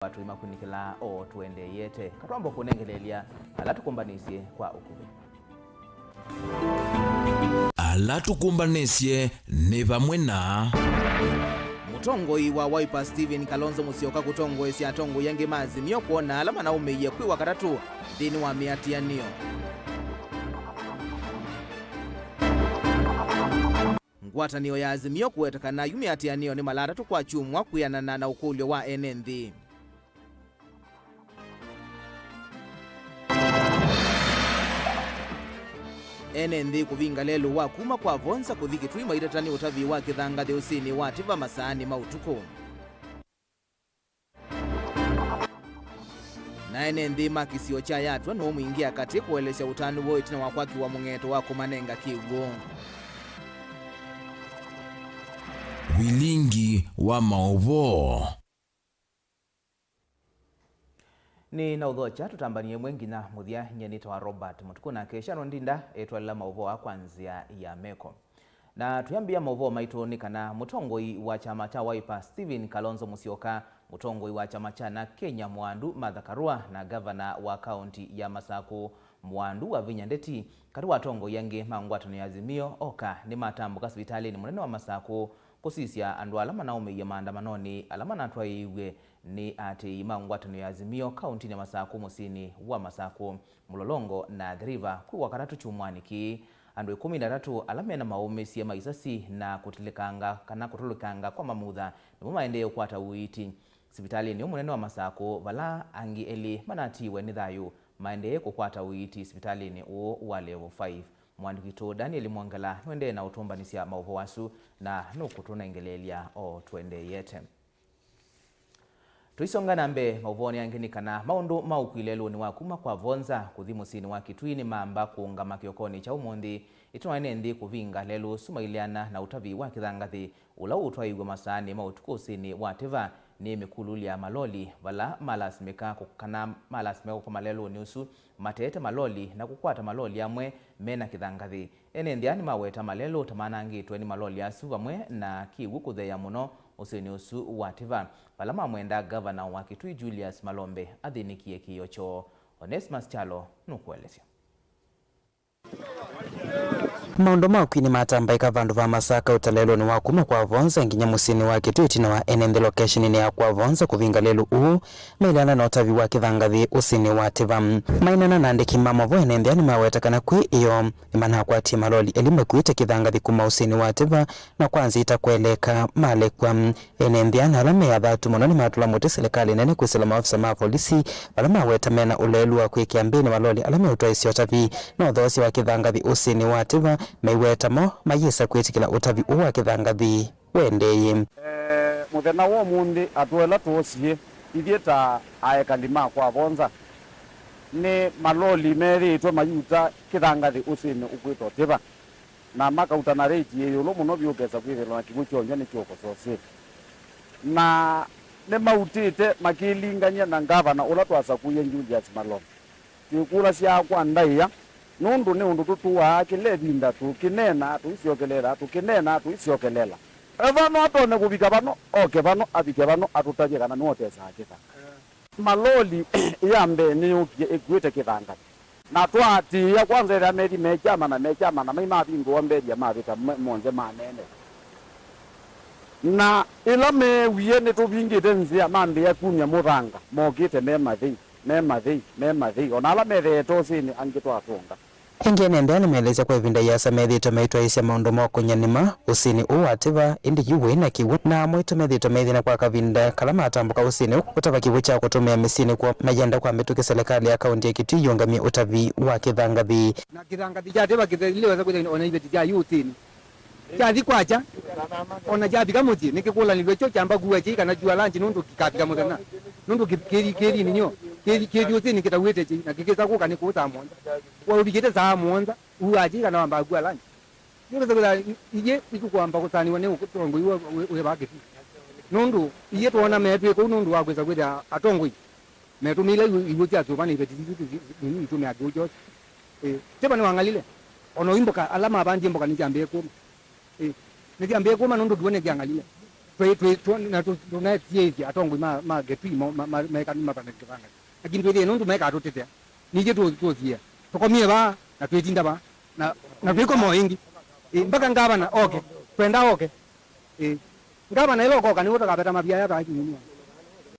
watu imakunikila o tuende yete katwambo kunengelelia alatukumbanisye kwa ukube alatukumbanisye ni pamwe na mutongoi wa Wiper Steven Kalonzo Musyoka kutongo esi atongo yange mazimio kuona alama na umeiye kwiwa katatu dini wa miatianio ngwatanio ya azimio kuwetakana yumiatianio ni malata tukwa chumwa kuyanana na ukulyo wa NND. NND kuvinga lelu wa kuma kwa vonza kuviki tuima itatani utavi wa kithanga de usini wa tiva masaani mautuku. Na NND makisio cha yatwa no muingia kati kuelesha utanu wo itina wakwaki wa mungeto wa kumanenga kigo. Vilingi wa Mauvoo ni na udhocha tutambanie mwengi na muthia nyenito wa Robert MUTUKU na kesha ndinda etwala Mauvoo kwanzia ya meko na tuyambia Mauvoo maitu ni kana mutongoi wa chama cha Wiper Steven Kalonzo Musyoka, mutongoi wa chama cha na Kenya Mwandu Martha Karua na gavana wa kaunti ya Masako Mwandu wa Vinyandeti kariwa tongo yange mangwatano ya azimio oka ni matambo kasibitali ni munene wa Masako kusisia andu alama na ume ya maandamanoni alama na atwa iwe ni ati mangwatano ya azimio kaunti ya Masako musini wa Masako Mulolongo na River kuwa karatu chumwaniki andu 13 alama na maume siya maisasi na kutulukanga kwa mamudha ni maendeleo kwata uiti sibitali ni munene wa Masako vala angi eli manatiwe ni thayu maendeleo kukwata uiti sibitali ni wa level 5 mwandikito Daniel Mwangala nwende na utumbanisia Mauvoo wasu na nukutuna ingelelia o tuende yete. Tuisonga nambe Mauvoo yanginikana maundu maukwilelu ni wakuma kwa vonza kuthimu sini wa kitwini mamba kuunga makiokoni cha umundi ituwa NND kuvinga lelu sumailiana na utavi wa kithangathi ula utwaigwa masaani mautuku sini wa tiva ni mikululia maloli vala malasimika kukana malasimika kwa malelu ni usu matete maloli na kukwata maloli amwe mena kithangathi NND ani maweta malelu tamanangitwe ni maloli asu vamwe na kiwu kutheya muno usini usu wativa vala mamwenda gavana wa Kitui Julius Malombe athinikie kiyocho. Onesmus Chalo nukuelesya maundu makwini matambaika vandu va Masaka utalelo ni wakuma kwa vonza nginya musini wa Kitui tina wa NND location ni ya kwa vonza kuvinga lelu mailana na utavi wa kithangathi usini wa tiva mainana na ndiki Mauvoo NND ni mawetakana kwi iyo ni mana kwa tima loli elime kuita kithangathi kuma usini wa tiva na kwanza itakueleka male kwa NND na alame ya dhatu mononi matula muti serikali nene kwisila maafisa ma polisi alama weta mena ulelu wa kuikiambini maloli alame utoa isi otavi na udhosi wa kithangathi usini wa tiva maiwetamo mayisa kwitikila utavi uwa kithangathi wendeye muthena wo mundi atwela tuosie ithieta aekandima kwa vonza ni maloli meritwe mayuta kithangathi usini ukwitwa tiva na makauta na rate yulu muno byugeza kwithirwa na kigu kyonje ni kyokososie na ne mautite makilinganya na gavana ula twasa kuye Julius Malombe kikula sia kwa ndaiya nundu ni undu tutuwa kilevinda tukinena tuisiokelela tukinena tuisiokelela evano atone kuvika vano oke vano avike vano atutavye kana niwotesa akita maloli yambe ni ukie ekwete kithanga na twati ya kwanza ira meri mechama na maima vingo wamberi ya mavita monze manene na ila mewiye ni tuvingite nzia mambi ya kunya muranga mogite memathi onala metheto sini angitwa atunga Engene ndani meleza kwa vinda yasa methito meitwa isi maundu moko nyanima usini uwativa indi yuwe na kiwu na mwito methito methina kwa kavinda kalama atambuka usini utava kiwu cha kutumia misini kwa majenda kwa mituki serikali ya kaunti ya Kitui yongami utavi wa kithangathi na kithangathi cha tiva kithiliweza kuja ona ibeti cha yutini chathi kwacha ona chathi kamuti nikikula nilwecho chamba kuwa chika na jua lanchi nundu kikafika muthena nundu kiri ninyo kiri usini kitawete chi na kikeza kuka ni kuta monza wa ubikete za monza uaji kana wamba kuwa lanchi nyoza kula iye ikukwamba kusani wane ukutongo iwe ubakiti nundu iye tuona metu ko nundu wakweza kweta atongo metu mile iwe cha tubani ibeti ni itume agojo teba ni wangalile ono imboka alama abanje imboka ni jambe ko ni jambe ko nundu duone kiangalile na tunatie atongo ma getwi ma kanima pana kivanga lakini twende nundu meka atutete nije tuothia tukomie ba na twetinda ba na twiko moingi mpaka ngabana okay kwenda okay ngabana iloko kani woto kabeta mabia ya ba kinyunia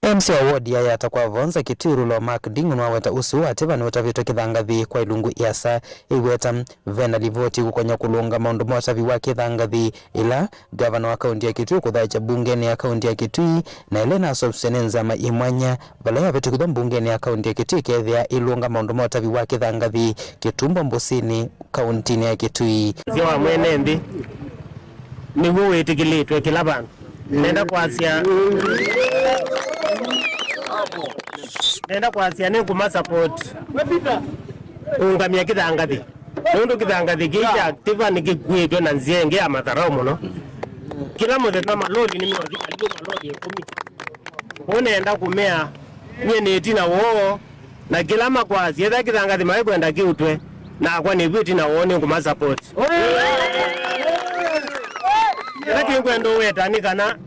MC wa wodi ya atakwa vonza kitirulo Mark Dingu nwaweta usu atiba ni utavito kithangathi kwa ilungu iasa igweta vena livoti kukonya kulunga maundu motavi wa kithangathi ila gavana wa kaunti ya Kitui kuthaja bungeni ya kaunti ya Kitui na Elena Sobsenenza maimwanya vala ya vitu kithom bungeni ya kaunti ya Kitui kethia ilunga maundu motavi wa kithangathi Kitumbo Mbusini kaunti ya Kitui ziwa mwene ndi ni huwe tikilitwe kilabana nenda kwa asia ni kuma support ungamia kithangathi nundu kithangathi kija active ni kikwitwe na nzienge ya matharau muno kila muthenya malodi ni malodi 10 unenda kumea nyene na woo na kila makwasi etha kithangathi mai kwenda kiutwe na kwa ni biti na woo ni kuma support lakini kwendo wetani kana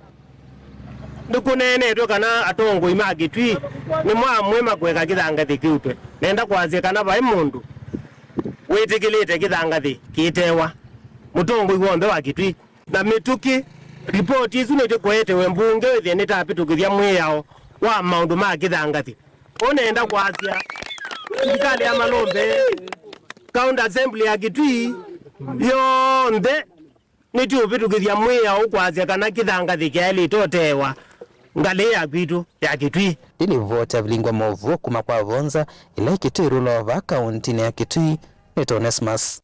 ndukunene kana atongo imagitwi ni mwamwe makweka kithangathi kiutwe nenda kwazie kana bai mundu witikilite kithangathi kitewa mutongo igombe wa Kitui na mituki report isu ni kwete wembunge withie ni tapitukithia mwiyao wa maundu ma kithangathi unenda kwazia serikali ya Malombe county assembly ya Kitui yonthe ni tupitukithia mwiyao kwazia kana kithangathi kiali totewa ngali ya kwitu ya Kitui dili vote vilingwa Mauvoo kuma kwa vonza ila Kitui rulova kaunti ya Kitui Neto Onesmus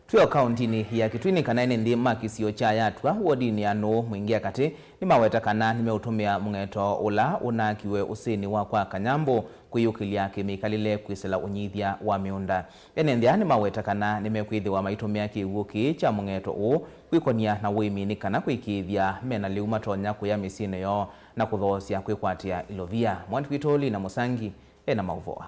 tuyo kaunti ya Kitui ni kana ndi makisio cha yatwa wodini ano mwingia kati ni maweta kana nimeutumia mungeto ula unakiwe usini wa kwa Kanyambo kuyukilia kemikalile kwisela unyithia wa miunda enendia ni maweta kana nimekwithiwa maitumia kiwuki cha mungeto u kwikonia na wimini kana kwikithia mena liuma tonya kuya misino yo na kuthosia kwikwatia ilovia Mwandikwitoli na Musangi ena Mauvoo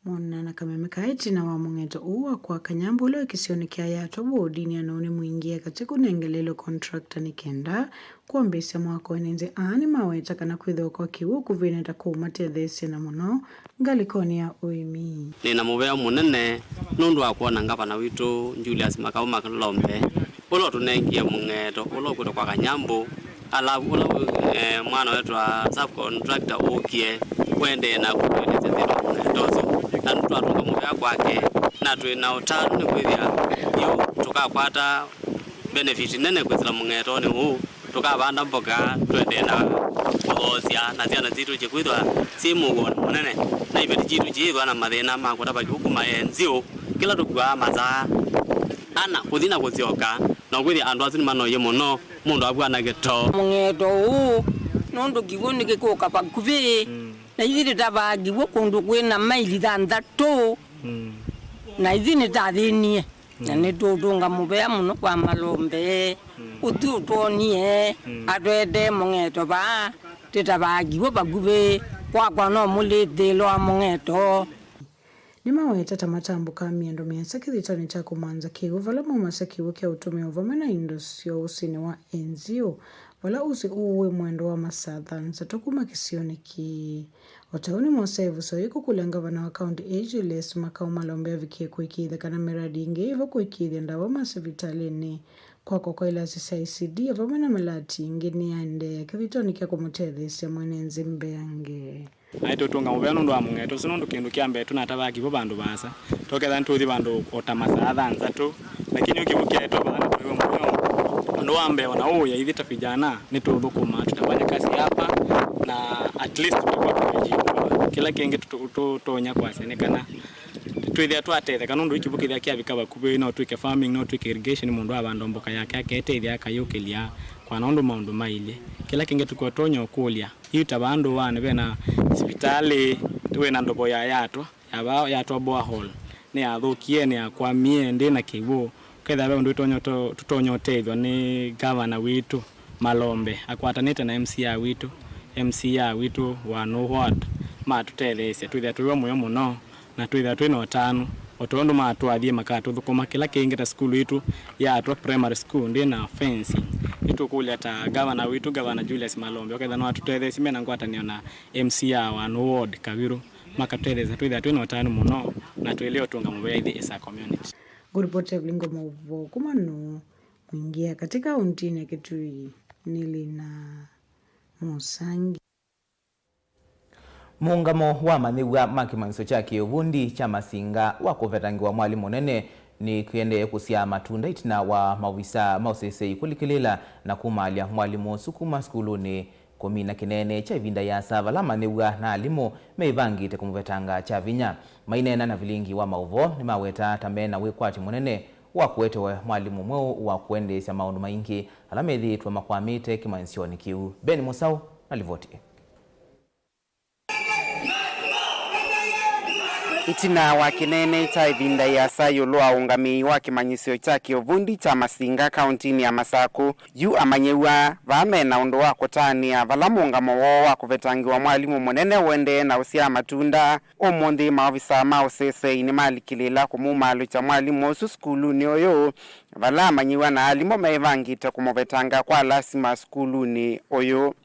Mwana na kamemekaiti na wa mungeto uwa kwa Kanyambo ulo ikisioni kia yato wodini anaone muingia katika nengelelo contractor ni kenda kuambesa mwako enenze ani maweta kana kwitho kwa kiwu kuvineta kuumate these na muno ngalikoni ya uimi nina muvea munene nundu wa kuona ngavana witu Julius Makauma Kalombe ulo tunengia mungeto ulo kwitho kwa Kanyambo ala ulo mwana wetu wa subcontractor ukie kwende na kuendeza zito mungendozo na mtu atunga muvea kwake na twina utanu ni kwithia yo tukakwata benefit nene kwithira mungeto ni huu tukabanda mboga twende na kuthosya na ciana zitu cikwithwa ci mugoni munene na ibeti jitu jithwa na mathina ma kwata bajuku maenzio kila tukwa maza ana kuthina kucioka na kwithia andu acio ni manoye muno mundu abwana gito mungeto huu nundu kiguni gikuka bakuvi na ithiri tabagiwo kundu kwina maili 3 na ithini tathinie na nitutunga muvea muno kwa Malombe ututonie atwende mungeto ba titabagiwo baguve kwa no mulithilo wa mungeto ni maweta tamatambu ka miendo miensa kithitani cha kumanza kiwu vala mumasa kiwu kia utumia uvamena indosio usini wa enzio wala usi uwe mwendo wa masadhan satokuma kisioni ki otauni mosevu so yuko kulenga vana wa kaunti ageless makao Malombe ya vikie kuikidha kana miradi inge hivyo kuikidha ndawa masa vitalini kwa ila sisa ICD vamena malati inge ni ande kivitoni kia kumutethesya mwenenzi mbeange aito tunga muvea nundu wa mungeto sinundu kindu kia mbetu na tabagivo bandu basa toketha ntuthi bandu ota masadha nzatu lakini ukivukia eto bana tuwe mwenyo ndo ambe wana uya ithita vijana ni tuthukuma tutafanya kazi hapa na at least tutakuwa tumejibu kila kingi tutonya kwa senekana twithia twatethe kanundu ikivukithia kia vikaba kubi no twike farming no twike irrigation mundu abandu mboka yake aketethia akayukilia kwa nundu maundu maile kila kingi tukotonya okulia yuta bandu wane bena hospitali tuwe na ndobo ya yatwa borehole ni athukie ni akwamie ndi na kiwu ketha be ndu tutonyo tethwa ni governor witu Malombe akwatanite na MCA witu wa no what ma tutethesya twithia tuwe muyo muno na twithia twina utanu otondo matwathie makatuthukuma kila kingita skulu itu ya atwa primary school ndi na fencing itu kuleta governor witu governor Julius Malombe oketha no atutethie simena ngwatanio na MCA wa ward Kabiru makatethia twitha twina utani muno na tweleo tunga mubeithi isa community. Kuripoti ya Vilingi Mauvoo kumano mwingia katika untini ya Kitui nili na Musangi. Muungamo wa maniwa makimangiso cha kiovundi cha masinga wakuvetangiwa mwalimu munene ni kuende kusia matunda itina wa mawisa mausese kulikilila na kumalia mwalimu sukuma skuluni kumina kinene cha ivinda ya sava la maniwa na alimu meivangite kumuvetanga cha vinya. Mainena na Vilingi wa Mauvoo ni maweta tambena wikwati munene wakuetewe mwalimu mweu wa kuendesya maundu maingi alamethi tuwa makwamite kimansioni kiu. Beni Musau na livoti. Itina wa kinene cha ivinda ya sayo lua ungami wa kimanyisio cha kiovundi cha masinga kauntini ya Masaku yu amanyewa vame na undo wa kutania vala muungamo wa kuvetangiwa mwalimu munene wende na usia matunda umundi maofisa mausese inimali kilila kumumalu cha mwalimu osu skulu ni oyo vala amanyewa na alimo maivangite kumuvetanga kwa lasima skulu ni oyo.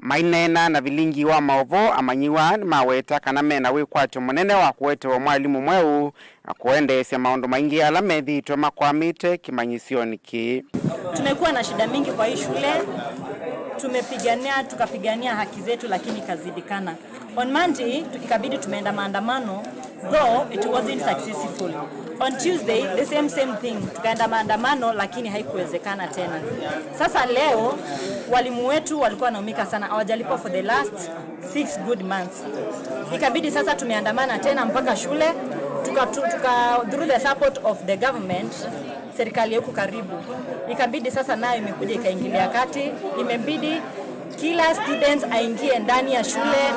Mainena na Vilingi wa Mauvoo amanyiwa maweta kana mena wikwatyo munene wa kuwetewa mwalimu mweu akuendesya maundu maingi alamethi twa makwamite kimanyisioni ki. Tumekuwa na shida mingi kwa hii shule. Tukapigania haki zetu lakini kazidikana. On Monday ikabidi tumeenda maandamano, though it wasn't successful. On Tuesday the same thing, tukaenda maandamano lakini haikuwezekana tena. Sasa leo walimu wetu walikuwa wanaumika sana, hawajalipo for the last 6 good months. Ikabidi sasa tumeandamana tena mpaka shule, through the support of the government, serikali yetu karibu. Ikabidi sasa nayo imekuja ikaingilia kati, imebidi kila students aingie ndani ya shule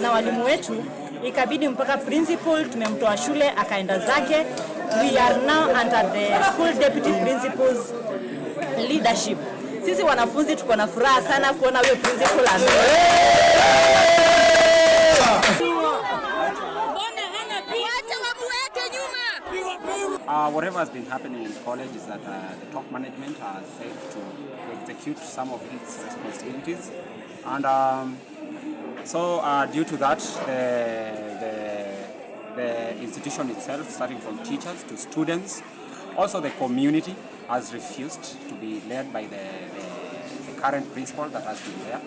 na walimu wetu. Ikabidi mpaka principal tumemtoa shule akaenda zake. We are now under the school deputy principal's leadership. Sisi wanafunzi tuko na furaha sana kuona huyo principal Whatever has been happening in the college is that the top management has failed to execute some of its responsibilities, and so due to that, the institution itself, starting from teachers to students, also the community, has refused to be led by the current principal that has been there,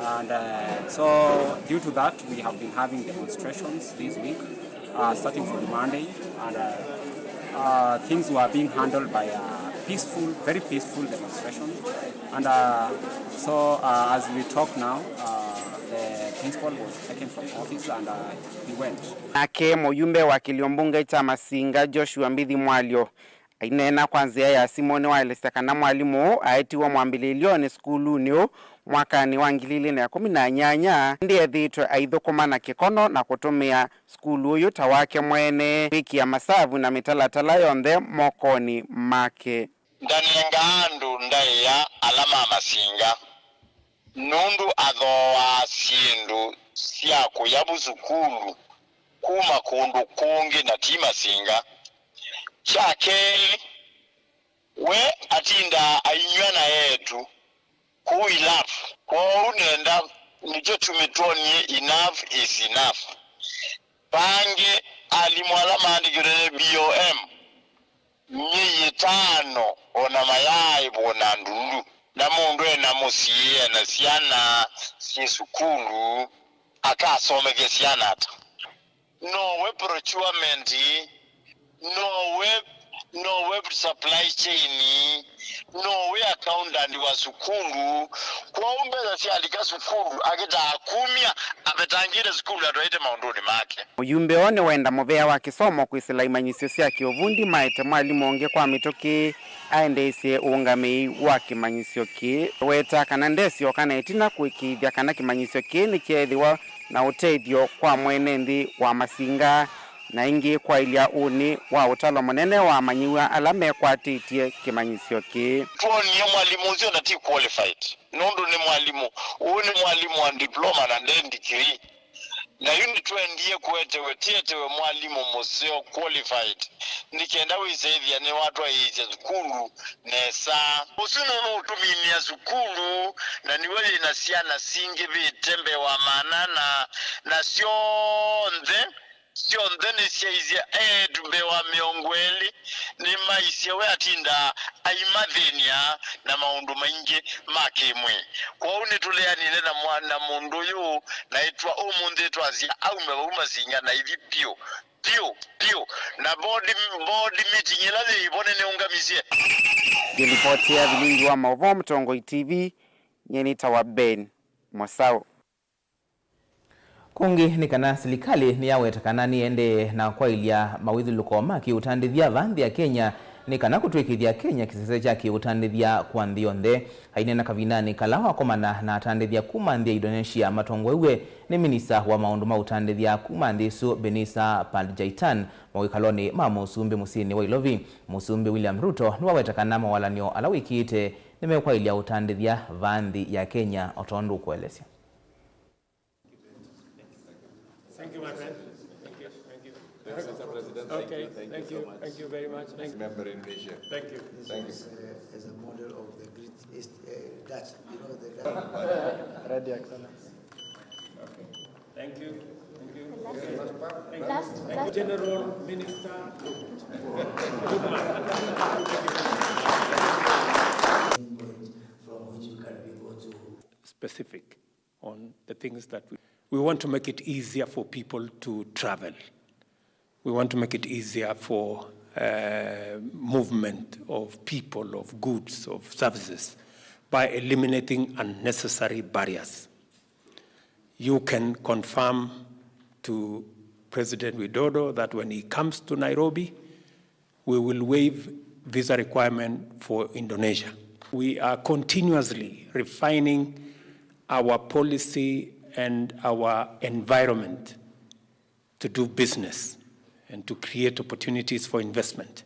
and so due to that, we have been having demonstrations this week, starting from Monday, and things were being handled by peaceful, very peaceful demonstration, and so as we talk now, the principal was taken from office and he went. Ake muyumbe wa kiliombunge cha masinga Joshua Mbithi Mwalio ainena kwanzia ya Simone wa elestakana mwalimu aetiwa mwambililioni skulu nio mwakani wa 2018 ndiye thitwe aithukumana kikono na kutumia skulu uyu tawake mwene wiki ya masavu na mitalatala yonthe mokoni make. Ndani ngaandu ndai ya alama masinga nundu athoa sindu siaku yabu sukulu kuma kundu kungi na tima singa chake we atinda ainywana yetu kuilafu kwa unenda nicho tumetonie enough is enough pange alimwalama andikirene BOM nye 5 ona mayai bona ndundu na mundu ena musiye na siana si sukulu akasomeke siana ata no we procurement no web supply chain no we accountant wa sukulu kwa umbeza si alika sukulu akita akumia avetangire sukulu atoite maunduni make. Muyumbe one wenda muvea wa kisomo kwisila imanyisio sia kiovundi maite mwalimu onge kwa mitoki aendesye uungami wa kimanyisio ki weta kana ndesio kana itina kuikithia kana kimanyisio ki ni kiethiwa na uteithio kwa mwenendi wa masinga na ingi kwa ilia uni wa utalo munene wa manyiwa alame kwa titie kimanyisio ki. Tuonie mwalimu uzio na ti qualified. Nundu ni mwalimu. Uwe ni mwalimu wa diploma na then degree. na yuni tuendie kuetewe tietewe mwalimu museo qualified nikenda wisaithia ni watu aize zukulu nesa usino utuminia zukulu na niwele inasiana singi vitembe wa manana na sionze ni siaizia tumbe wa miongweli ni maisia we atinda aimadhenia na maundu maingi makimwe kwa uni tulea nile na mwana mundu yu na itwa umunde twazia au mewauma zinga na hivi pio na body meeting ilale ibone ne ungamizie. Gilipotia Vilingi wa Mauvoo, Mtongoi TV, nyenita wa Ben Mwasao. Kungi ni kana serikali ni yawetakana niende na kwa ilia mawithiluko maki utandithia vanthi ya Kenya ni kana kutwikithia Kenya kisese chake utandithia kwa nthionthe hainena kavinani kalawa komana na atandithia kuma nthi ya Indonesia matongwewe ni minista wa maundu ma utandithia kuma nthisu Benisa Pandjaitan mawikaloni ma musumbi musini wa Ilovi. Musumbi William Ruto ni wawetakana mawalanio ala wikite nimekwa ilia utandithia vanthi ya Kenya otondu kuelesya. Thank you, my friend. Thank you. Thank you, Mr. President. Okay, thank you. Thank you very much. Thank you. Member in Asia. Thank you. Thank you. As a model of the Great East Dutch, you know the Dutch. Ready, Excellence. Okay. Thank you. Thank you. Thank you, General Minister. From which you can be able to specific on the things that we want to make it easier for people to travel. We want to make it easier for movement of people, of goods, of services by eliminating unnecessary barriers. You can confirm to President Widodo that when he comes to Nairobi, we will waive visa requirement for Indonesia. We are continuously refining our policy and our environment to do business and to create opportunities for investment.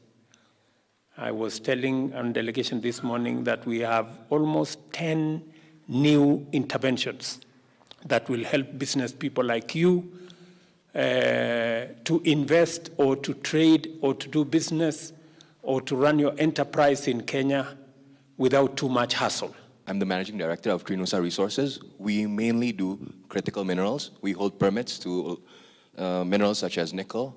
I was telling on delegation this morning that we have almost 10 new interventions that will help business people like you to invest or to trade or to do business or to run your enterprise in Kenya without too much hassle. I'm the managing director of Trinusa Resources. We mainly do critical minerals. We hold permits to minerals such as nickel,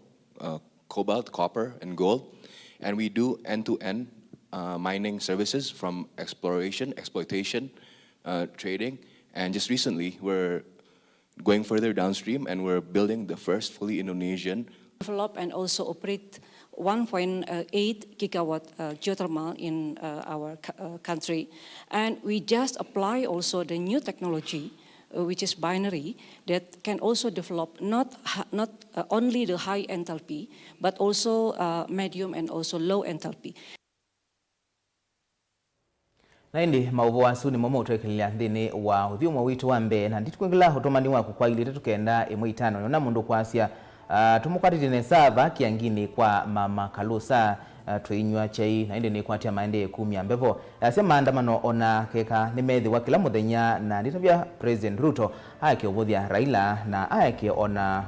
cobalt, copper, and gold. And we do end-to-end mining services from exploration, exploitation, trading. And just recently, we're going further downstream and we're building the first fully Indonesian. Develop and also operate 1.8 gigawatt geothermal in our country. And we just apply also the new technology, which is binary, that can also develop not only the high enthalpy, but also medium and also low enthalpy. Naindi Mauvoo asu ni momo utwekelea ndini wa uthiumwa witu wa mbe na nditukwengela hotomani waku kwa ili tukenda imwe itano yona mundu kwa asia tumukwatiti ne sava kiangini kwa mama kalusa tuinywa chai naindi ni kwatia maende 10 ambevo asema maandamano ona keka ni methi wa kila muthenya na nditavya President Ruto aike ubuthia Raila na aike ona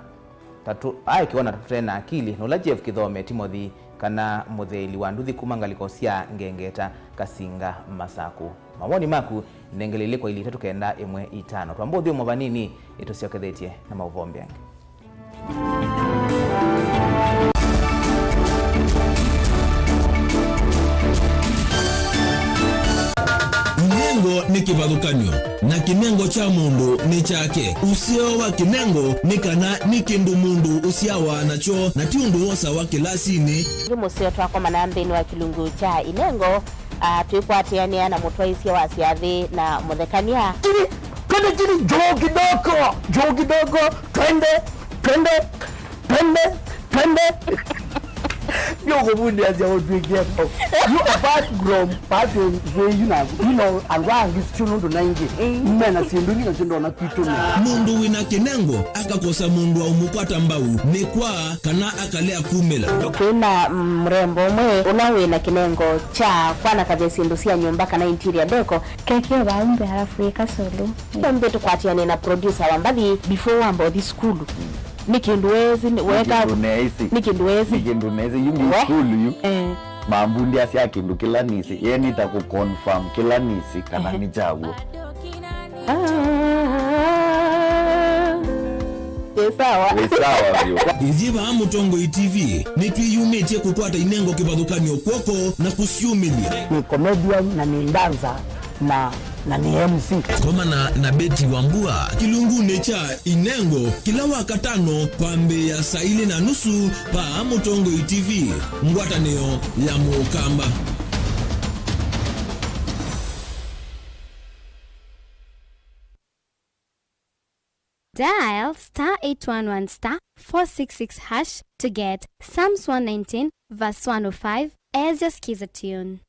tena akili nola Jeff Kithome Timothy kana mutheli wa nduthi kumangaliko cia ngengeta Kasinga Masaku. Mawoni maku nengelele kwa ili tukenda imwe itano twambothio mwavanini itusiokethetie na Mauvoo mbyange. Kimengo ni kivathukanio na kimengo cha mundu ni chake. Usio wa kimengo ni kana ni kindu mundu usiawa nacho na ti undu wosa wa kilasini. Musio twako manambeni wa kilungu cha inengo tuikwatiania na mutwaisia wa siathi na muthekania. Twende joo kidogo twende You go wound as your big get. You apart from passing where you know, and why this children to 90. Men are sinduni na chindo na kitu. Mundu winakenengo akakosa mundu wa umupata mbau ni kwa kana akalea kumela. Kuna mrembo mwe unawe na kinengo cha kwana kabisa ndusia nyumba kana interior deco keke waumbe halafu yeka solo. Mbe tukwatiane na producer wambali before wambo this school. Nikinduwezi weka nikinduwezi yungi school yu mambundi asya kindu kila nisi yeni taku confirm kila nisi kana ni jago sawa vyo iziva Mutongo TV nitwiyumetie kukwata inengo kibadhukanyo kwoko na kusiumilia ni comedian na ni dancer na ni MC koma na Beti Wambua kilungune cha inengo kila wakatano kwa mbe ya saa 4:30 pa Mutongo TV ngwataneo ya Mukamba. Dial *811*466# to get Psalms 119 verse 105 as your skiza tune.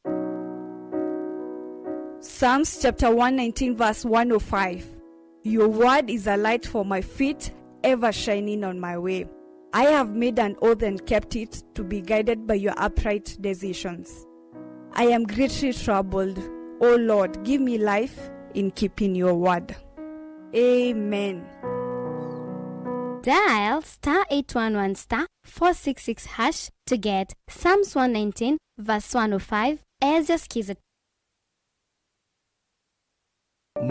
Psalms chapter 119 verse 105. Your word is a light for my feet, ever shining on my way. I have made an oath and kept it, to be guided by your upright decisions. I am greatly troubled. O Lord, give me life in keeping your word. Amen. Dial *811*466# to get Psalms 119 verse 105 as your skiza.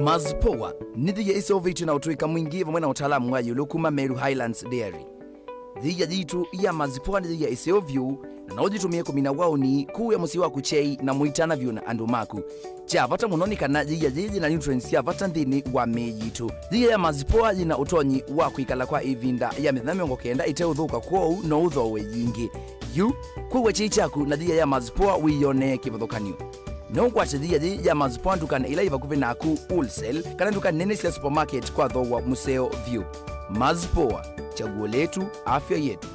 Mazpoa nidhiya isovitu na utuika mwingi vamwe na utaalamu wa yulukuma Meru Highlands Dairy. Dhiya jitu ya mazpoa nidhiya isovyu na ujitumie kumina wauni kuu ya musiwa kuchei na muitana vyu na andumaku. Cha vata munonika na dhiya jiji na nutrients ya vata ndini wa mejitu. Dhiya ya mazpoa jina utonyi wa kuikala kwa ivinda ya mithamiongo kenda ite udhuka kwou no udhowe yingi. Yu kuwa chichaku na dhiya ya mazpoa wiyone kivadhokanyu. No kwa chidhiya ya mazpoa ndukana ila iva kuvi naku wholesale kana ndukana nene siya supermarket kwa dhowa museo view. Mazpoa, chaguo letu, afya yetu.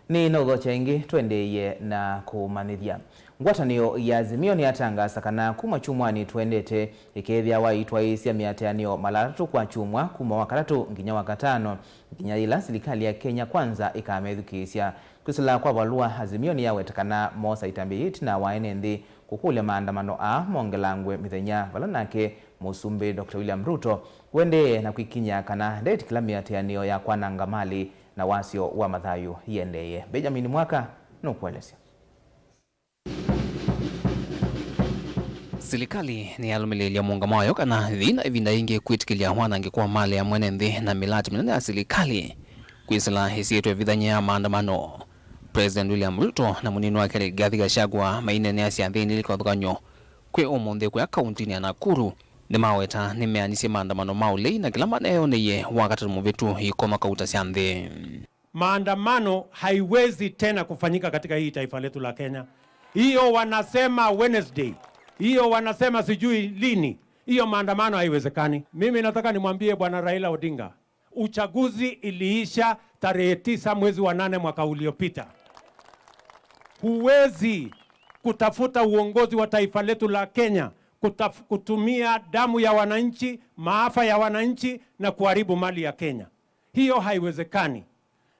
Ni nogo chengi twendeye na kumanithia. Ngwatanio ya Azimio ni atangasa kana kuma chumwani twendete ikethia waitwa isia miateanio malaratu kwa chumwa kuma wakaratu nginya wakatano nginya ila serikali ya Kenya kwanza ikamethukisia kusila kwa walua Azimio ni yawetakana mosa itambihiti na waenendi kukule maandamano mongelangwe mithenya valanake musumbi Dr. William Ruto wende na kuikinya kana ndeti kila miateanio ya kwananga mali na wasio wa mathayu yendeye. Benjamin Mwaka nukuelezea. Serikali ni alumilia muungamayo kana dhina ivinda ingi kuitikilia wana angekuwa mali ya mwenenthi na milati minene ya serikali kuisila hisi yetu ya vidhanya maandamano. President William Ruto na munini wake Rigathi Gachagua mainene ya sianthini liko thukanyo kwe umunthi kwa kaunti ya Nakuru ni maweta ni meanisi maandamano maulei na kila maneo niye wakati muvitu ikoma kauta sianthi. Maandamano haiwezi tena kufanyika katika hii taifa letu la Kenya. Hiyo wanasema Wednesday, hiyo wanasema sijui lini, hiyo maandamano haiwezekani. Mimi nataka nimwambie Bwana Raila Odinga, uchaguzi iliisha tarehe 9 mwezi wa 8 mwaka uliopita. Huwezi kutafuta uongozi wa taifa letu la Kenya kutumia damu ya wananchi, maafa ya wananchi na kuharibu mali ya Kenya. Hiyo haiwezekani.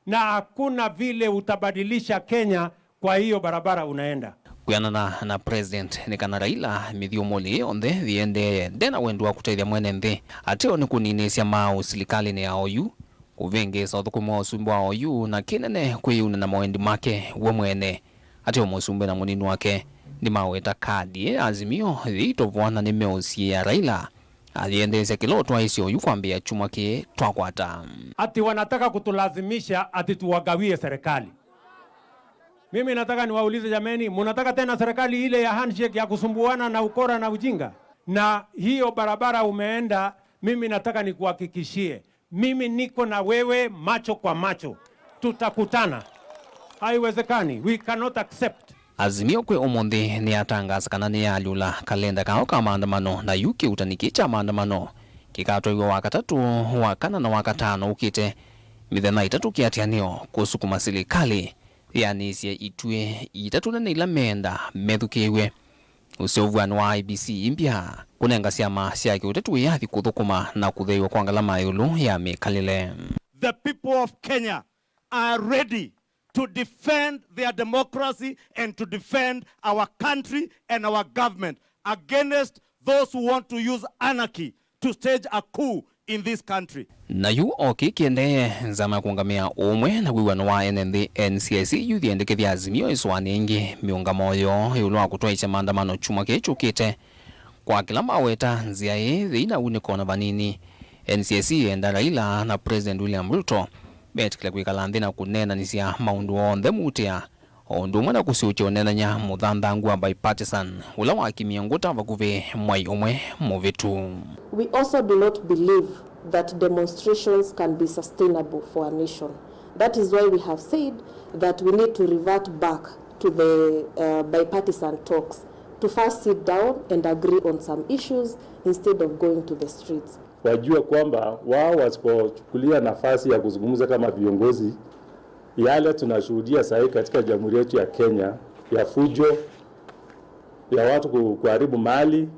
Na hakuna vile utabadilisha Kenya kwa hiyo barabara unaenda. Kuyana na president ni kana Raila mithio moli onde thiende dena wendu wa kuteithia mwenenthi ateo ni kuninisya mau serikali ni ya OU kuvenge South Kuma usumbu wa OU na kinene kwiyuna na mwendi make we mwene ateo musumbe na munini wake ni maweta kadi Azimio thitovwana ni meusi ya Raila athiendeze kilotwa isio OU kwambia chuma ki twakwata ati wanataka kutulazimisha ati tuwagawie serikali. Mimi nataka niwaulize jameni, mnataka tena serikali ile ya handshake ya kusumbuana na ukora na ujinga? Na hiyo barabara umeenda, mimi nataka nikuhakikishie, mimi niko na wewe macho kwa macho. Tutakutana. Haiwezekani. We cannot accept. Azimio kwe omonde ni atangaza kana ni alula kalenda kao ka maandamano na yuki utaniki cha maandamano kikatoiwa wakatatu wakana na wakatano ukite mithena itatu kiatianio kusukuma serikali yani sia itue itatu na ila menda methukiwe usiovuani wa IBC impya kunenga siama siake utatu yathi kuthukuma na kutheiwa kwa ngalama yulu ya mekalile. The people of Kenya are ready to defend their democracy and to defend our country and our government against those who want to use anarchy to stage a coup in this country. Na yu oki kiende zama kungamia umwe na wiwano wa NCIC yuthi endekethia azimio iswani ingi miungamoyo yulu wa kutoa icha maandamano chuma kechukite kwa kila maweta nzia thina unikona vanini. NCIC enda Raila na President William Ruto betikila kwikala nthina kunena nisia maundu onthe mutia ondu mwana kusiuchionenanya muthandhangu wa bipartisan ula wa kimianguta vakuve mwai umwe muvitu. We also do not believe that demonstrations can be sustainable for a nation. That is why we have said that we need to revert back to the bipartisan talks to first sit down and agree on some issues instead of going to the streets. Wajua kwamba wao wasipochukulia nafasi ya kuzungumza kama viongozi, yale tunashuhudia sasa katika jamhuri yetu ya Kenya ya fujo, ya watu kuharibu mali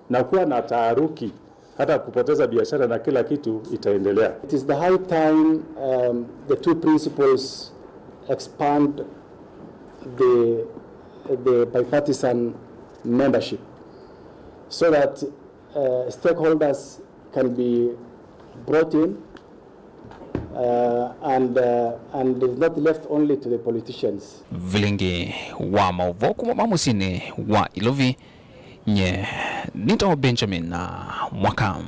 na kuwa na taharuki, hata kupoteza biashara na kila kitu itaendelea. It is the high time the two principles expand the bipartisan membership so that stakeholders can be brought in and is not left only to the politicians. Vilingi wa Mauvoo kuma mamusini wa Ilovi nye nito Benjamin na Mwakam.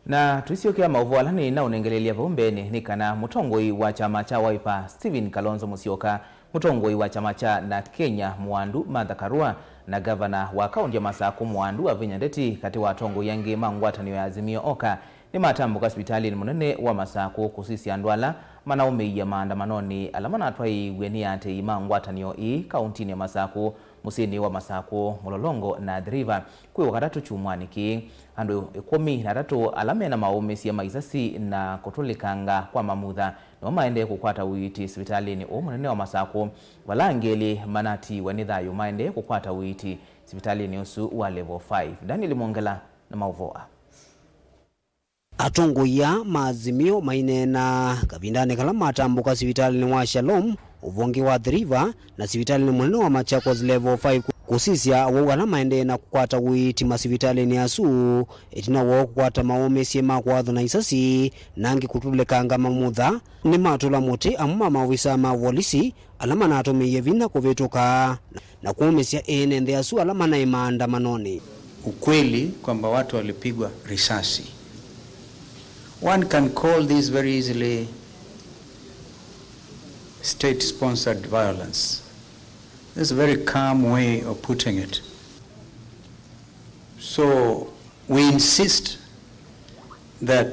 Na tuisiokia Mauvoo alani na unengelelia vumbeni ni kana mutongoi wa chama cha Wiper Stephen Kalonzo Musyoka, mutongoi wa chama cha na Kenya Mwandu Martha Karua na gavana wa kaunti ya Masaku Mwandu wa Vinyandeti kati wa tongo yangi mangwatanio ya Azimio Oka ni matambuka hospitali ni munene wa Masaku kusisi andwala manaume ya maandamanoni alamana atwai weni ate mangwatanio kaunti ya Masaku musini wa Masaku Mulolongo na Driva kwe wakatatu chumwaniki andu 13 alame na maume siya maisasi na kutulikanga kwa mamudha na maende kukwata uiti hospitali ni munene wa Masaku walangeli manati wanidhayo maende kukwata uiti hospitali ni usu wa level 5. Daniel Mongela na Mauvoo. Atongo ya maazimio mainena kavindane kala matambuka hospitali ni wa Shalom uvongi wa Driva na hospitali ni munene wa Machakos level 5 kusisia wala maende na kukwata uiti masivitali ni asu etina wo kukwata maume siema kwa na isasi nangi kutulekanga mamudha ni matula mote amma mawisa mavolisi alama na atomiye vinda kuvetuka na kuumesia enende asu alama na maandamanoni. Ukweli kwamba watu walipigwa risasi. One can call this very easily state-sponsored violence. This is a very calm way of putting it. So we insist that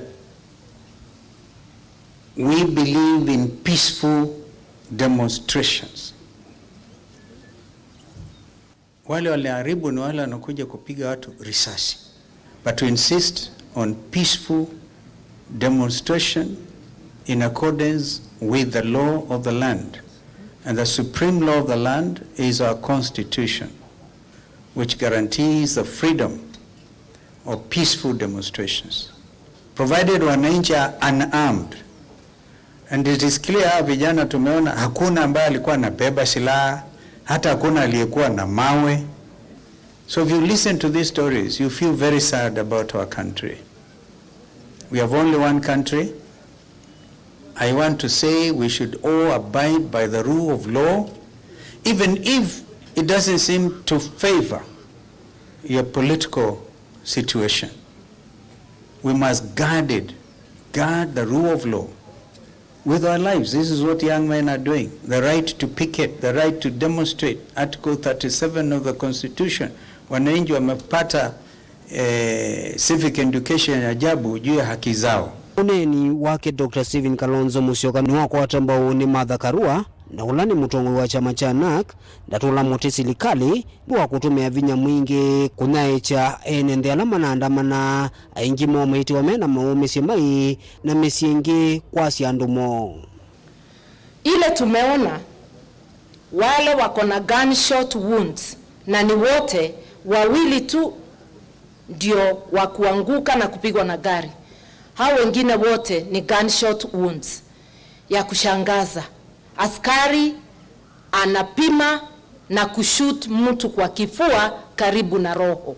we believe in peaceful demonstrations. Wale waliharibu ni wale wanakuja kupiga watu risasi. But we insist on peaceful demonstration in accordance with the law of the land. And the supreme law of the land is our constitution, which guarantees the freedom of peaceful demonstrations, provided wananchi are unarmed. And it is clear, vijana tumeona hakuna ambaye alikuwa anabeba silaha, hata hakuna aliyekuwa na mawe. So if you listen to these stories, you feel very sad about our country. We have only one country. I want to say we should all abide by the rule of law, even if it doesn't seem to favor your political situation. We must guard the rule of law with our lives. This is what young men are doing. The right to picket, the right to demonstrate. Article 37 of the Constitution. Wananchi wamepata civic education ajabu juu ya haki zao. Uneni wake Dr. Stephen Kalonzo Musyoka ni wako watambao ni Martha Karua na ulani mutongo wa chama cha NAK ndatula mote serikali wa kutumia vinya mwingi kunyaecha enende alama na andamana aingi momaiti wamena maumisi mai na misiingi kwa siandumo. Ile tumeona wale wako na gunshot wounds na ni wote wawili tu ndio wa kuanguka na kupigwa na gari. Hao wengine wote ni gunshot wounds. Ya kushangaza, askari anapima na kushoot mtu kwa kifua karibu na roho.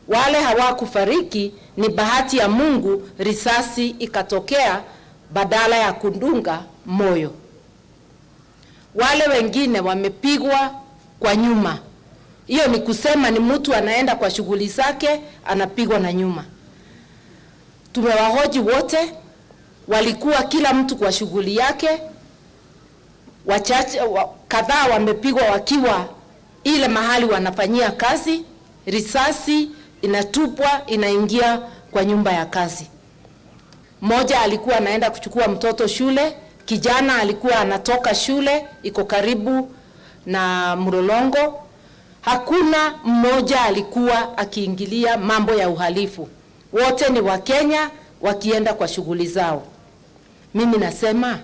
Wale hawakufariki, ni bahati ya Mungu, risasi ikatokea badala ya kundunga moyo. Wale wengine wamepigwa kwa nyuma. Hiyo ni kusema ni mtu anaenda kwa shughuli zake anapigwa na nyuma. Tumewahoji wote, walikuwa kila mtu kwa shughuli yake. Wachache kadhaa wamepigwa wakiwa ile mahali wanafanyia kazi, risasi inatupwa inaingia kwa nyumba ya kazi. Mmoja alikuwa anaenda kuchukua mtoto shule, kijana alikuwa anatoka shule iko karibu na Mlolongo. Hakuna mmoja alikuwa akiingilia mambo ya uhalifu. Wote ni Wakenya wakienda kwa shughuli zao. Mimi nasema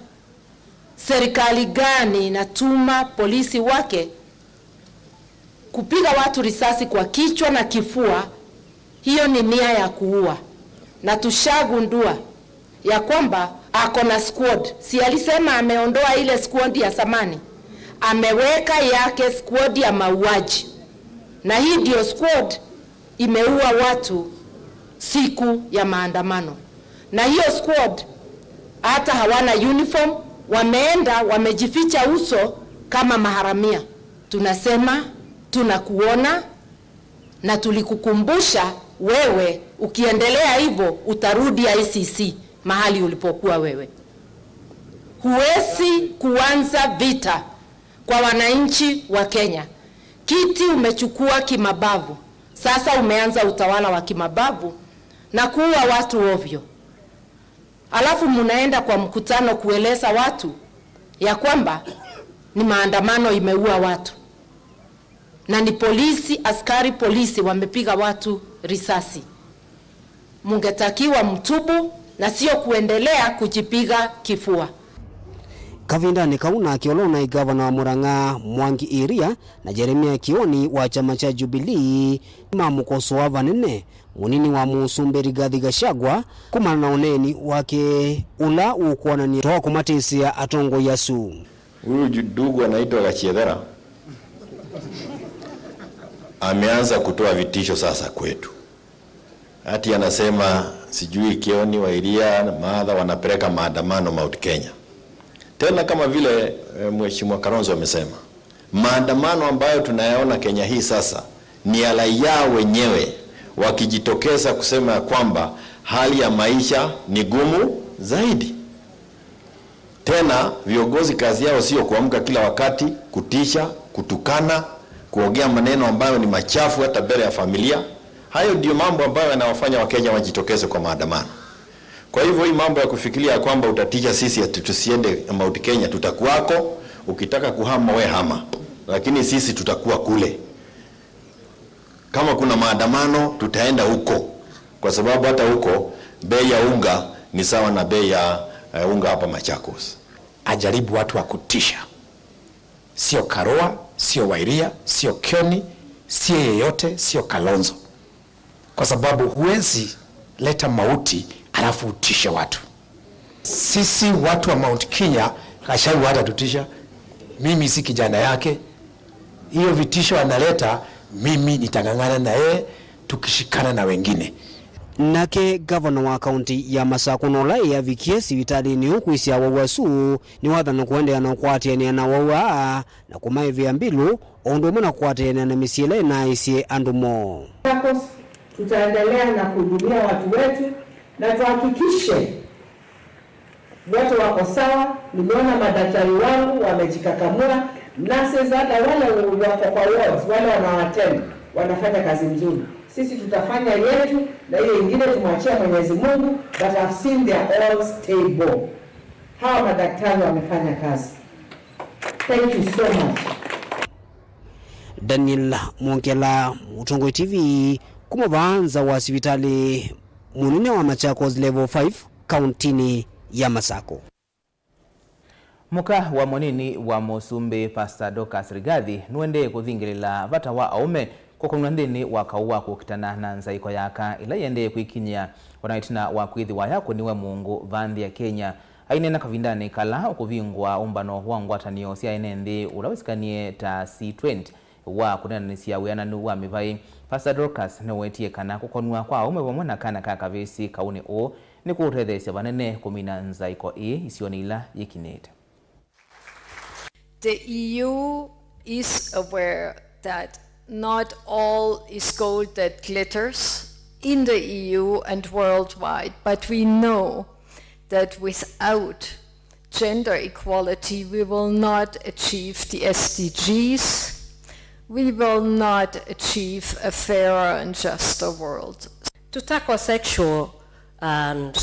serikali gani inatuma polisi wake kupiga watu risasi kwa kichwa na kifua? Hiyo ni nia ya kuua. Na tushagundua ya kwamba ako na squad. Si alisema ameondoa ile squad ya samani, ameweka yake squad ya mauaji. Na hii ndio squad imeua watu siku ya maandamano. Na hiyo squad hata hawana uniform, wameenda wamejificha uso kama maharamia. Tunasema tunakuona na tulikukumbusha wewe, ukiendelea hivyo utarudi ICC mahali ulipokuwa wewe. Huwezi kuanza vita kwa wananchi wa Kenya. Kiti umechukua kimabavu. Sasa umeanza utawala wa kimabavu na kuua watu ovyo. Alafu munaenda kwa mkutano kueleza watu ya kwamba ni maandamano imeua watu. Na ni polisi, askari polisi wamepiga watu risasi. Mungetakiwa mtubu na sio kuendelea kujipiga kifua. Kavindani kauna kiolona igavana wa Murang'a Mwangi Iria na Jeremia Kioni wa chama cha Jubilee mamukosoa vanene munini wa Musumbe Rigathi Gachagua kumana na uneni wake ula ukuona ni toa kumatisia atongo yasu. Huyu ndugu anaitwa Gachedhera ameanza kutoa vitisho sasa kwetu. Hati anasema sijui Kioni wa Iria na Maadha wanapeleka maandamano Mount Kenya. Tena kama vile Mheshimiwa Kalonzo amesema, maandamano ambayo tunayaona Kenya hii sasa ni ya raia wenyewe wakijitokeza kusema kwamba hali ya maisha ni gumu zaidi. Tena viongozi kazi yao sio kuamka kila wakati kutisha, kutukana, kuongea maneno ambayo ni machafu hata mbele ya familia. Hayo ndio mambo ambayo yanawafanya Wakenya wajitokeze kwa maandamano. Kwa hivyo hii mambo ya kufikiria kwamba utatisha sisi ati tusiende Mount Kenya, tutakuwako, ukitaka kuhama we hama, lakini sisi tutakuwa kule. Kama kuna maandamano tutaenda huko, kwa sababu hata huko bei ya unga ni sawa na bei ya unga hapa Machakos. Ajaribu watu wa kutisha, sio Karua, sio Wairia, sio Kioni, sio yeyote, sio Kalonzo, kwa sababu huwezi leta mauti alafu utishe watu. Sisi watu wa Mount Kenya Gachagua hata tutisha. Mimi si kijana yake. Hiyo vitisho analeta, mimi nitangangana na yeye tukishikana na wengine. Nake gavana wa kaunti ya Masako nola ya vikie sivitali ni ukuisia wawasu ni wathana kuendea na kuatiania na wawa na kumaivia mbilu ondomo na kuatiania na misiele na isie andumo. Tutaendelea na kuhudumia watu wetu na tuhakikishe wote wako sawa. Nimeona madaktari wangu wamejikakamua, nurses hata wale wako kwa wards, wale wanawatenda wanafanya kazi nzuri. Sisi tutafanya yetu na ile ingine tumwachia Mwenyezi Mungu, but I've seen they are all stable. Hawa madaktari wamefanya kazi. Thank you so much. Daniel Mwongela, Mutongoi TV, kumuvanza wa sivitali munene wa Machakos level 5 kauntini ya Masako. Muka wa monini wa Musumbi Pastor Dorcas Rigathi nuende kuthingirila vata wa aume kukunwa ndini wa kauwa kukitana na nzaiko yaka ila yende kuikinya wanaitina wa kwithi wa yako niwe Mungu vandhi ya Kenya ainena kavindani kala ukuvingwa umbano wa ngwatanio sia enendi ulawisikanie ta C20 wa kunanisia wiananu wa mivai. Pastor Dorcas newetie kana kukonwa kwa aume wamona kana kakavisi kauni o ni kuuthethesya vanene kumina nzaiko isionila yikinete. The EU is aware that not all is gold that glitters in the EU and worldwide, but we know that without gender equality we will not achieve the SDGs, we will not achieve a fairer and juster world. To tackle sexual and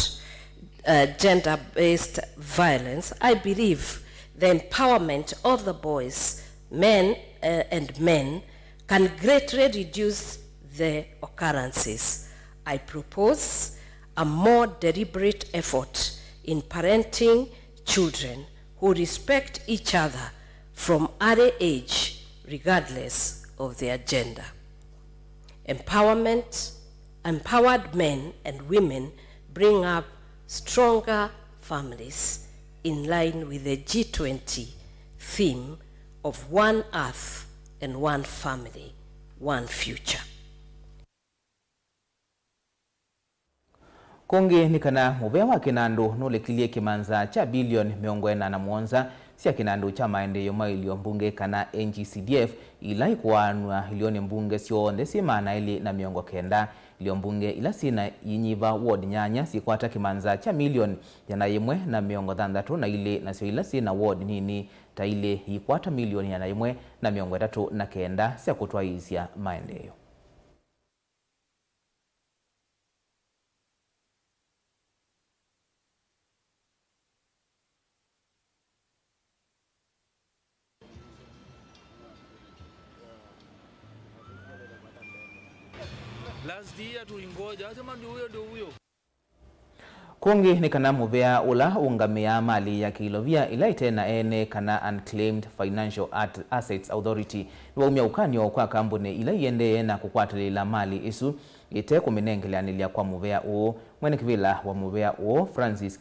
gender-based violence, I believe the empowerment of the boys, men and men, can greatly reduce the occurrences. I propose a more deliberate effort in parenting children who respect each other from early age, regardless of their gender. Empowered men and women bring up stronger families in line with the G20 theme of one earth and one family, one future. Kongi ni kana muvewa kinandu nulekilie kimanza cha bilioni 47 sia kinandu cha maendeleo mailio mbunge kana NGCDF ila ikuanwa ilioni mbunge sio ndesi maana ili na 900 ilio mbunge ila sina yinyiva ward nyanya sikwata kimanza cha milioni yanayimwe na 600 na ile na sio ila sina ward nini ta ile ikwata milioni yanayimwe na 309 sia kutwa izia maendeleo. Last year tulingoja asema ndio huyo. Kongi ni kana muvea ula ungamia mali ya kilovia ila itena ene kana Unclaimed Financial Assets Authority ni waumia ukanyo kwa kambuni ila iende na kukwatelila mali isu ite kuminengeleanilia kwa muvea uo. Mwene kivila wa muvea uo Francis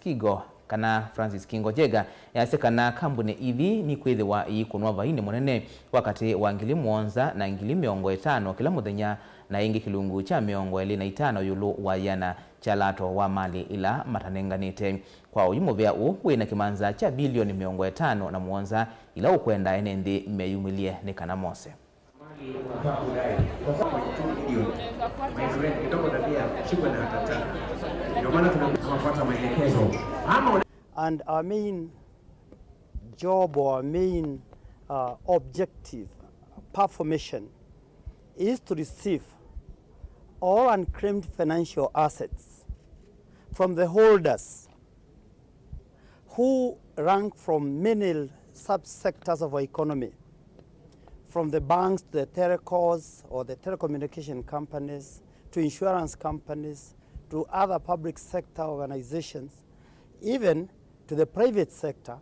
Kingo Jega yase kana kambuni ivi ni kwithi wa ikunwa vaini monene wakati wa ngili mwonza na ngili 50 kila muthenya na ingi kilungu cha 25 yulu wa yana chalato wa mali ila matanenganite kwa uyumo vya wina kimanza cha bilioni 50 na mwonza ila ukwenda enendi meyumilie ni kana mose. And our main job or our main objective, performation, is to receive all unclaimed financial assets from the holders who rank from many subsectors of our economy, from the banks to the telcos or the telecommunication companies, to insurance companies, to other public sector organizations, even to the private sector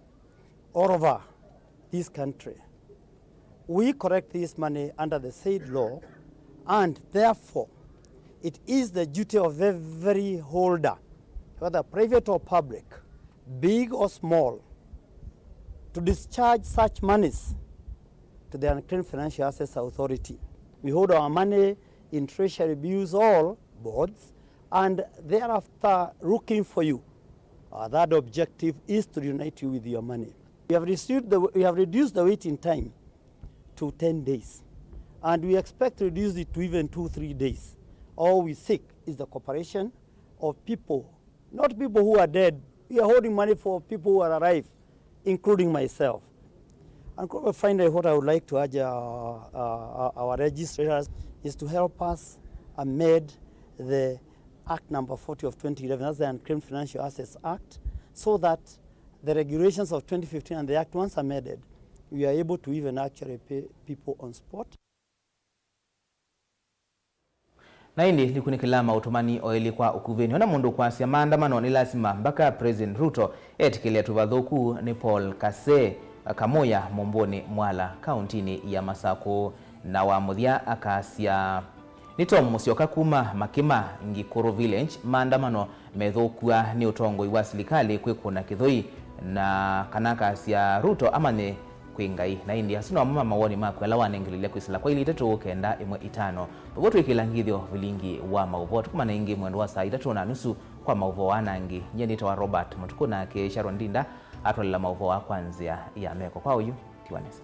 all over this country. We collect this money under the said law, and therefore it is the duty of every holder, whether private or public, big or small, to discharge such monies to the Unclaimed Financial Assets Authority. We hold our money in treasury bills, all boards, and thereafter looking for you. That objective is to unite you with your money. We have reduced the waiting time to 10 days, and we expect to reduce it to even 2-3 days. All we seek is the cooperation of people, not people who are dead. We are holding money for people who are alive, including myself. And finally, what I would like to urge our registrators is to help us amend the Act number 40 of 2011, that's the Unclaimed Financial Assets Act, so that the regulations of 2015 and the Act, once amended, we are able to even actually pay people on spot. Na hindi likunikila mautumani oili kwa ukuveni wana mundu kwa siya maandamano ni lazima mpaka President Ruto etikilia tuvadhoku ni Paul Kase Kamoya Momboni Mwala kauntini ya Masako na wa muthia akasia nito musioka kuma makima Ngikuru Village maandamano methokua ni utongoi wa serikali kwikuna kithoi na kanaka sia Ruto amane kwingai na India sino mama mawoni makwela wanengililia kwisila kwa ili 3-1-5 bogoto ikilangithio Vilingi wa Mauvoo tukuma na ingi mwendo wa saa 3:30 kwa Mauvoo anangi nyenito wa Robert Mutuku na Sharon Ndinda atwalila Mauvoo kwanzia ya meko kwa uyu Tiwanesa.